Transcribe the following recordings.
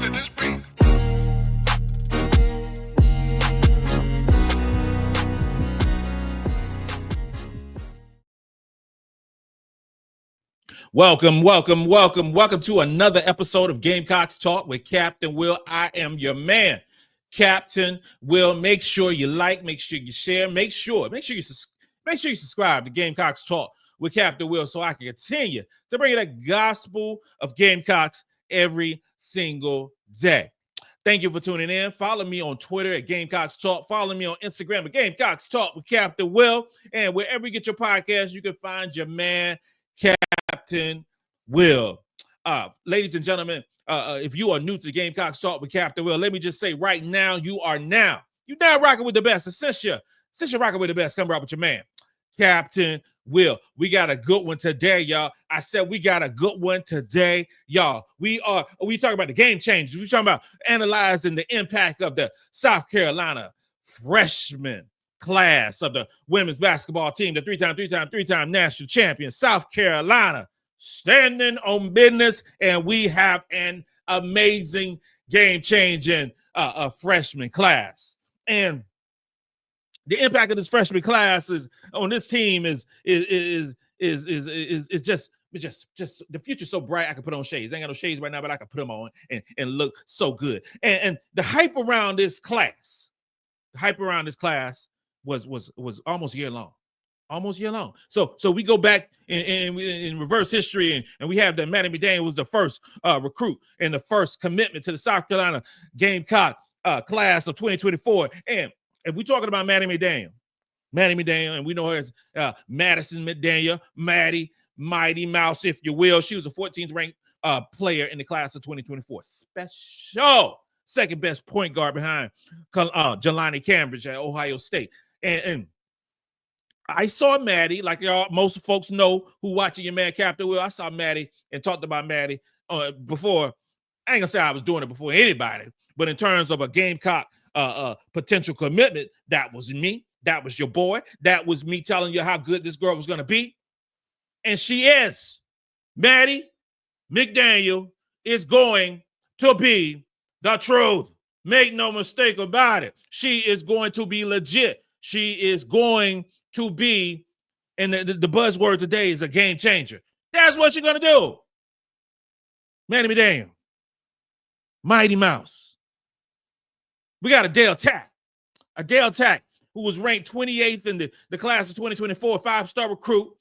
to this beat. Welcome to another episode of Gamecocks Talk with Captain Will. I am your man, Captain Will. Make sure you like, make sure you share, make sure you subscribe to Gamecocks Talk with Captain Will so I can continue to bring you the gospel of Gamecocks every single day. Thank you for tuning in. Follow me on Twitter at Gamecocks Talk. Follow me on Instagram at Gamecocks Talk with Captain Will. And wherever you get your podcast, you can find your man, Captain Will. Ladies and gentlemen, if you are new to Gamecocks Talk with Captain Will, let me just say right now, you're now rocking with the best. Since you're rocking with the best, come rock with your man, Captain Will. We got a good one today, y'all. I said we got a good one today, y'all. We talking about the game changers. We talking about analyzing the impact of the South Carolina freshman class of the women's basketball team, the three-time national champion, South Carolina, standing on business, and we have an amazing game-changing freshman class. And the impact of this freshman class on this team is just the future's so bright. I can put on shades. I ain't got no shades right now, but I can put them on and look so good. And the hype around this class, was almost year long. So we go back in reverse history, and we have that Maddie McDaniel was the first recruit and the first commitment to the South Carolina Gamecock class of 2024. And if we're talking about Maddie McDaniel, and we know her as Madison McDaniel, Maddie, Mighty Mouse, if you will. She was a 14th ranked player in the class of 2024. Special second best point guard behind Jelani Cambridge at Ohio State. And I saw Maddie, like y'all, most folks know who watching your man Captain Will. I saw Maddie and talked about Maddie before. I ain't gonna say I was doing it before anybody, but in terms of a Gamecock potential commitment, that was me. That was your boy. That was me telling you how good this girl was gonna be. And she is. Maddie McDaniel is going to be the truth. Make no mistake about it. She is going to be legit. She is going to be, and the buzzword today is a game changer. That's what she's going to do. Maddie McDaniel. Mighty Mouse. We got Adele Tac. Adele Tac, who was ranked 28th in the class of 2024, five-star recruit,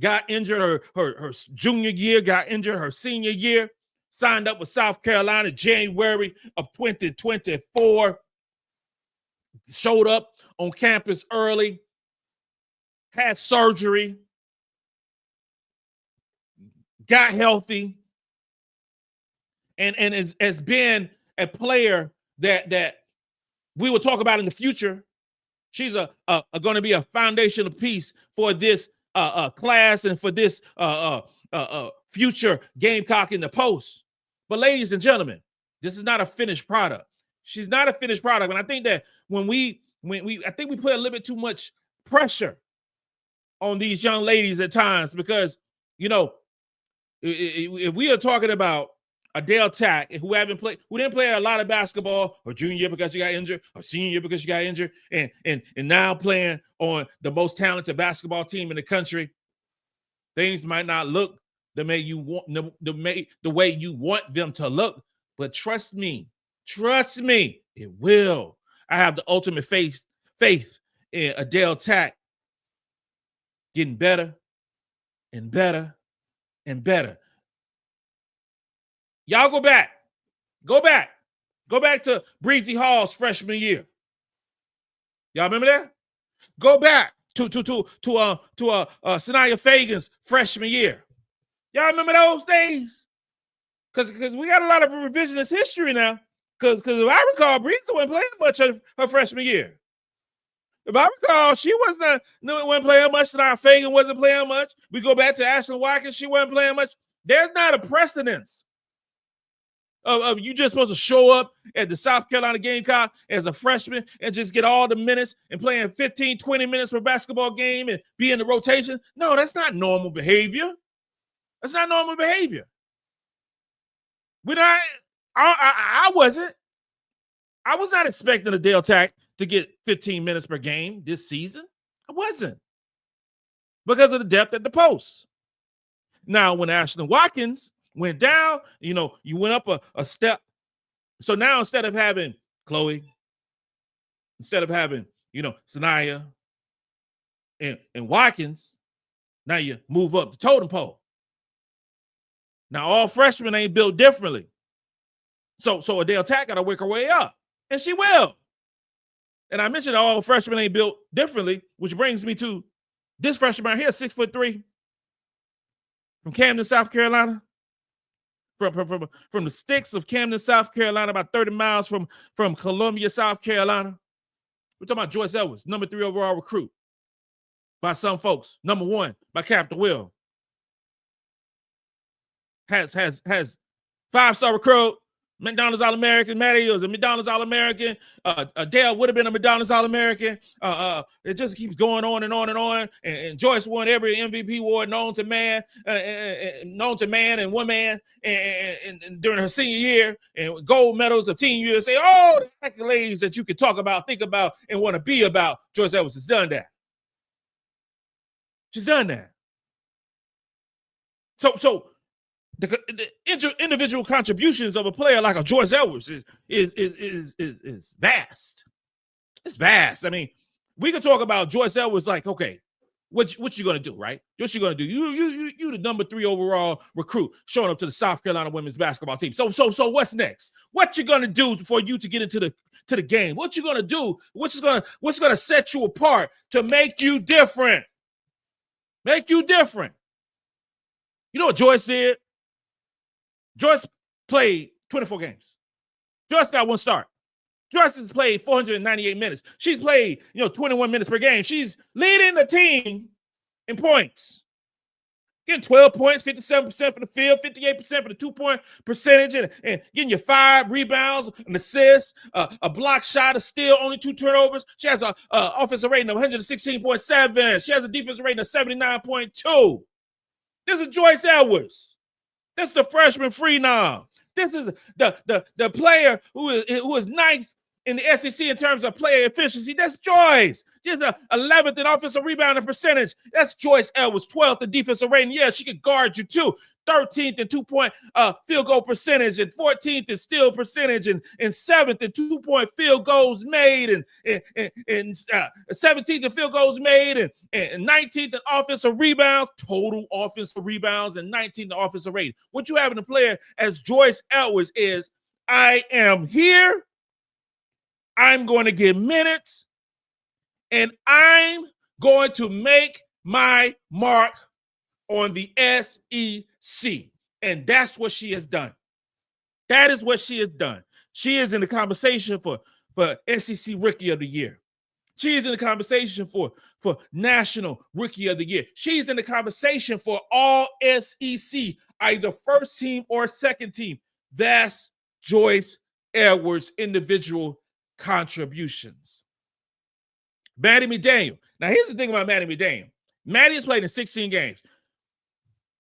got injured her junior year, got injured her senior year, signed up with South Carolina January of 2024, showed up on campus early, had surgery, got healthy, and has been a player that we will talk about in the future. She's going to be a foundational piece for this class and for this future Gamecock in the post. But ladies and gentlemen, this is not a finished product. She's not a finished product. And I think that when we put a little bit too much pressure on these young ladies at times, because, you know, if we are talking about Adele Tac, who didn't play a lot of basketball her junior year because she got injured, or senior year because she got injured, and now playing on the most talented basketball team in the country, things might not look the way you want them to look, but trust me, it will. I have the ultimate faith in Adele Tac getting better and better and better. Y'all go back to Bree Hall's freshman year. Y'all remember that? Go back to Sania Feagin's freshman year. Y'all remember those days? Because we got a lot of revisionist history now. Because if I recall, Bree wasn't playing much her freshman year. If I recall, she wasn't playing much. Sania Feagin wasn't playing much. We go back to Ashlyn Watkins, she wasn't playing much. There's not a precedence of you just supposed to show up at the South Carolina Gamecock as a freshman and just get all the minutes and playing 15, 20 minutes per basketball game and be in the rotation. No, that's not normal behavior. That's not normal behavior. I wasn't. I was not expecting Adele Tac to get 15 minutes per game this season. I wasn't, because of the depth at the post. Now, when Ashlyn Watkins went down, you went up a step. So now instead of having Chloe, instead of having, Sania and Watkins, now you move up the totem pole. Now, all freshmen ain't built differently. So Adele Tac got to work her way up, and she will. And I mentioned all freshmen ain't built differently, which brings me to this freshman right here, 6'3", from Camden, South Carolina. From the sticks of Camden, South Carolina, about 30 miles from Columbia, South Carolina. We're talking about Joyce Edwards, number 3 overall recruit by some folks. Number 1 by Captain Will. Has 5-star recruit. McDonald's All-American. Maddie was a McDonald's All-American. Adele would have been a McDonald's All-American. It just keeps going on and on and on. And Joyce won every MVP award known to man and woman. And during her senior year, and gold medals of Team USA. All the accolades that you could talk about, think about, and want to be about. Joyce Edwards has done that. She's done that. So. The individual contributions of a player like a Joyce Edwards is vast. It's vast. I mean, we could talk about Joyce Edwards like, okay, what you gonna do, right? What you gonna do? You the number 3 overall recruit showing up to the South Carolina women's basketball team. So what's next? What you gonna do for you to get into the game? What you gonna do? What's gonna set you apart to make you different? Make you different. You know what Joyce did? Joyce played 24 games. Joyce got 1 start. Joyce has played 498 minutes. She's played, 21 minutes per game. She's leading the team in points. Getting 12 points, 57% from the field, 58% for the 2-point percentage, and getting you 5 rebounds, an assist, a block shot, a steal, only 2 turnovers. She has an offensive rating of 116.7. She has a defensive rating of 79.2. This is Joyce Edwards. This is the freshman phenom. This is the player who is ninth in the SEC in terms of player efficiency. That's Joyce. She's 11th in offensive rebounding percentage. That's Joyce Edwards. 12th in defensive rating. Yeah, she can guard you too. 13th in 2-point field goal percentage, and 14th in steal percentage, and 7th in 2-point field goals made, and 17th in field goals made, and 19th in offensive rebounds, total offensive rebounds, and 19th in offensive rating. What you have in a player as Joyce Edwards is, I am here, I'm going to get minutes, and I'm going to make my mark on the SEC. And that's what she has done. That is what she has done. She is in the conversation for SEC Rookie of the Year. She is in the conversation for National Rookie of the Year. She's in the conversation for all SEC, either first team or second team. That's Joyce Edwards' individual contributions. Maddie McDaniel. Now, here's the thing about Maddie McDaniel. Maddie has played in 16 games.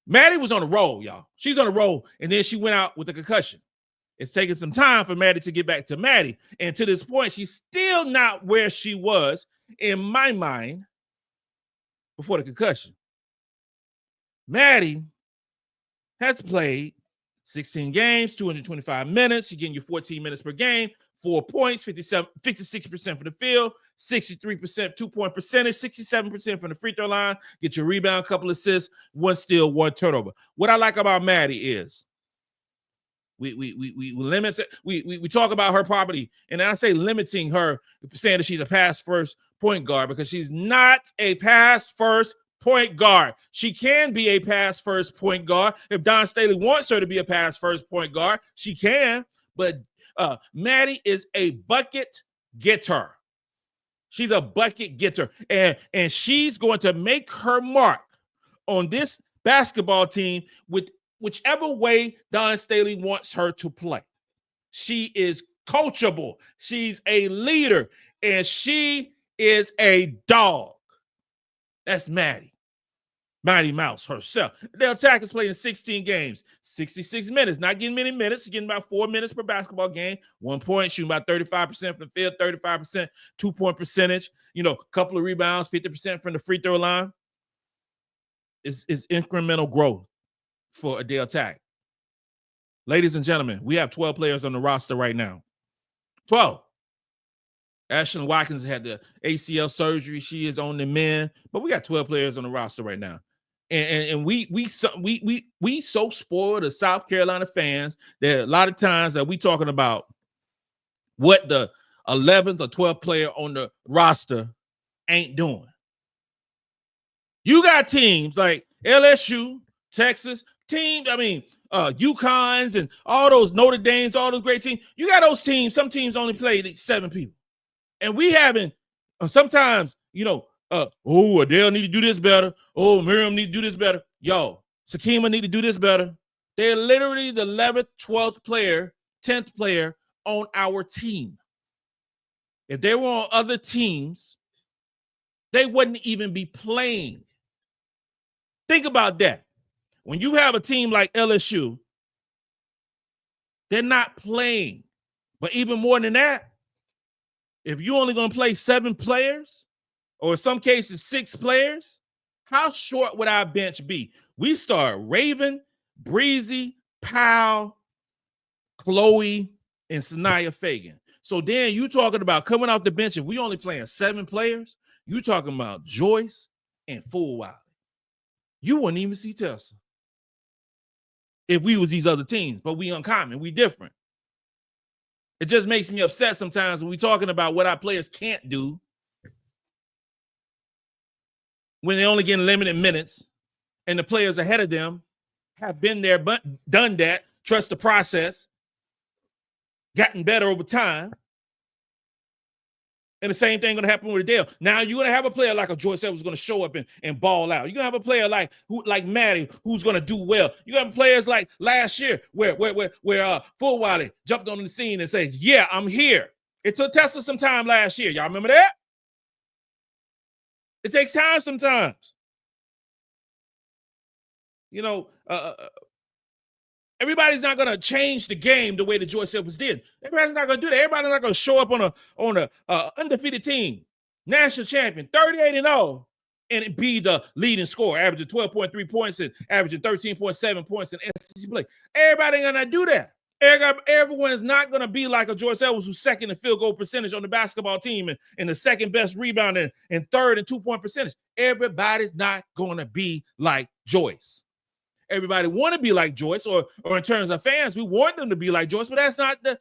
Maddie was on a roll, y'all. She's on a roll, and then she went out with a concussion. It's taken some time for Maddie to get back to Maddie. And to this point, she's still not where she was, in my mind, before the concussion. Maddie has played 16 games, 225 minutes. She's getting you 14 minutes per game, 4 points, 56% from the field, 63% 2-point percentage, 67% from the free throw line. Get your rebound, couple assists, 1 steal, 1 turnover. What I like about Maddie is we limit it. We talk about her property, and I say limiting her, saying that she's a pass first point guard, because she's not a pass first point guard. She can be a pass first point guard. If Dawn Staley wants her to be a pass first point guard, she can. But Maddie is a bucket getter. She's a bucket getter. And she's going to make her mark on this basketball team with whichever way Dawn Staley wants her to play. She is coachable. She's a leader. And she is a dog. That's Maddie. Mighty Mouse herself. Adele Tac is playing 16 games, 66 minutes, not getting many minutes, getting about 4 minutes per basketball game, 1 point, shooting about 35% from the field, 35% 2-point percentage, a couple of rebounds, 50% from the free throw line. It's incremental growth for Adele Tac. Ladies and gentlemen, we have 12 players on the roster right now. 12. Ashlyn Watkins had the ACL surgery. She is on the mend, but we got 12 players on the roster right now. And we so spoil the South Carolina fans that a lot of times that we talking about what the 11th or 12th player on the roster ain't doing. You got teams like LSU, Texas, UConns and all those Notre Dames, all those great teams. You got those teams. Some teams only played 7 people. And we haven't sometimes, Adele need to do this better. Oh, Maryam need to do this better. Yo, Sakima need to do this better. They're literally the 11th, 12th player, 10th player on our team. If they were on other teams, they wouldn't even be playing. Think about that. When you have a team like LSU, they're not playing. But even more than that, if you're only going to play 7 players, or in some cases 6 players, how short would our bench be? We start Raven, Breezy, Powell, Chloe, and Sania Feagin. So then you talking about coming off the bench, if we only playing 7 players, you talking about Joyce and Fulwiley. You wouldn't even see Tessa if we was these other teams, but we uncommon, we different. It just makes me upset sometimes when we're talking about what our players can't do when they only get limited minutes and the players ahead of them have been there, but done that, trust the process, gotten better over time. And the same thing going to happen with Adele. Now you're going to have a player like a Joyce Edwards going to show up and ball out. You're going to have a player like Maddie who's going to do well. You're going to have players like last year where Fulwiley jumped on the scene and said, yeah, I'm here. It took Tessa some time last year. Y'all remember that? It takes time sometimes. Everybody's not going to change the game the way that Joyce Edwards did. Everybody's not going to do that. Everybody's not going to show up on a undefeated team, national champion, 38-0, and be the leading scorer, averaging 12.3 points and averaging 13.7 points in SEC play. Everybody ain't going to do that. Everyone is not going to be like a Joyce Edwards who's second in field goal percentage on the basketball team and the second best rebound and third in 2-point percentage. Everybody's not going to be like Joyce. Everybody want to be like Joyce, or in terms of fans, we want them to be like Joyce, but that's not the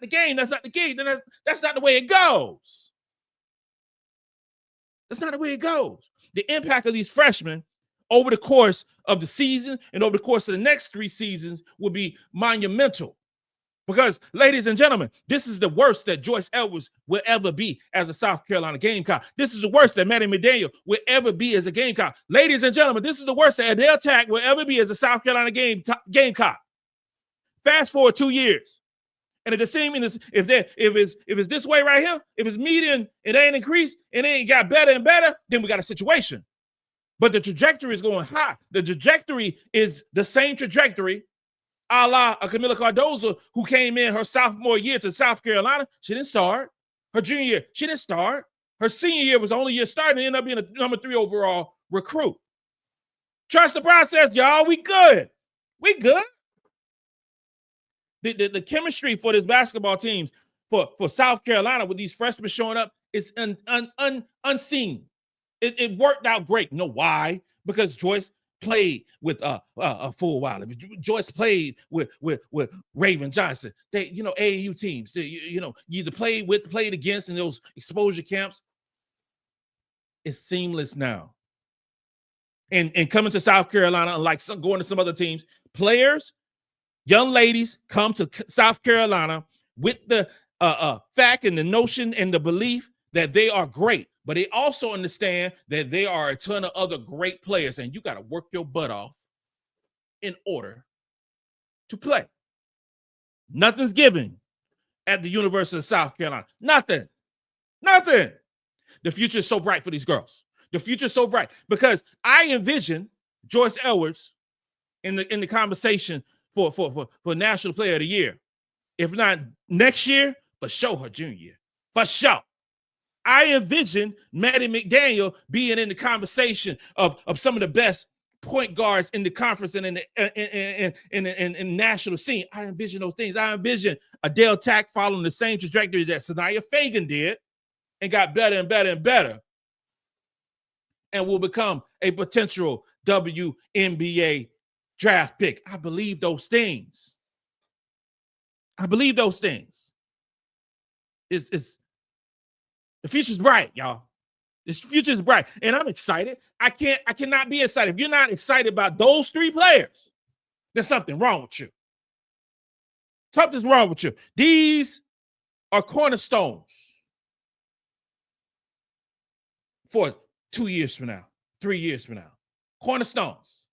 game. That's not the game. That's not the way it goes. That's not the way it goes. The impact of these freshmen over the course of the season and over the course of the next 3 seasons will be monumental. Because, ladies and gentlemen, this is the worst that Joyce Edwards will ever be as a South Carolina Gamecock. This is the worst that Maddie McDaniel will ever be as a Gamecock. Ladies and gentlemen, this is the worst that Adele Tac will ever be as a South Carolina Gamecock. Fast forward 2 years. And if the same is if it's this way right here, if it's median, it ain't increased, and it ain't got better and better, then we got a situation. But the trajectory is going high. The trajectory is the same trajectory a la Camila Cardozo, who came in her sophomore year to South Carolina. She didn't start. Her junior year, she didn't start. Her senior year was the only year starting and ended up being a number 3 overall recruit. Trust the process, y'all. We good. We good. The chemistry for this basketball teams for South Carolina with these freshmen showing up is unseen. It worked out great. You know why? Because Joyce played with Fulwiley. Joyce played with Raven Johnson. They, AAU teams. You either played against in those exposure camps. It's seamless now. And coming to South Carolina, unlike going to some other teams, players, young ladies come to South Carolina with the fact and the notion and the belief that they are great. But they also understand that there are a ton of other great players, and you got to work your butt off in order to play. Nothing's given at the University of South Carolina. Nothing. The future is so bright for these girls. The future is so bright because I envision Joyce Edwards in the conversation for National Player of the Year. If not next year, for sure her junior year. For sure. I envision Maddie McDaniel being in the conversation of some of the best point guards in the conference and in the national scene. I envision those things. I envision Adele Tac following the same trajectory that Sania Feagin did and got better and better and better, and will become a potential WNBA draft pick. I believe those things. I believe those things. It's the future's bright, y'all. This future is bright, and I'm excited. I cannot be excited. If you're not excited about those three players, there's something wrong with you. Something's wrong with you. These are cornerstones for 2 years from now, 3 years from now. Cornerstones.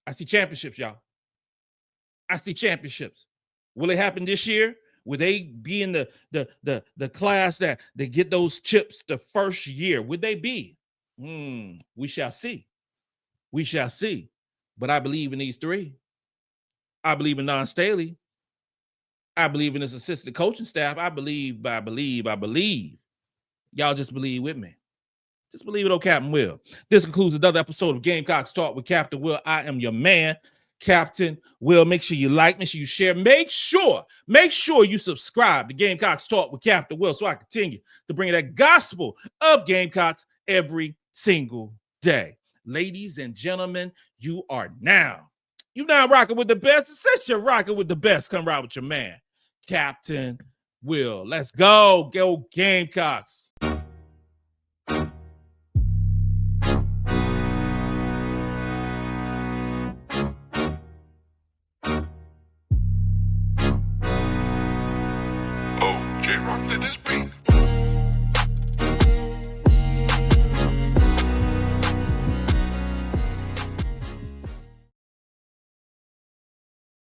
I see championships, y'all. I see championships. Will it happen this year? Will they be in the class that they get those chips the first year? Would they be? We shall see. We shall see. But I believe in these three. I believe in Dawn Staley. I believe in his assistant coaching staff. I believe. Y'all just believe with me. Just believe it, Captain Will. This concludes another episode of Gamecocks Talk with Captain Will. I am your man, Captain Will. Make sure you like, make sure you share, make sure you subscribe to Gamecocks Talk with Captain Will so I continue to bring you that gospel of Gamecocks every single day. Ladies and gentlemen, you now rocking with the best. Since you're rocking with the best, come ride with your man, Captain Will. Let's go Gamecocks.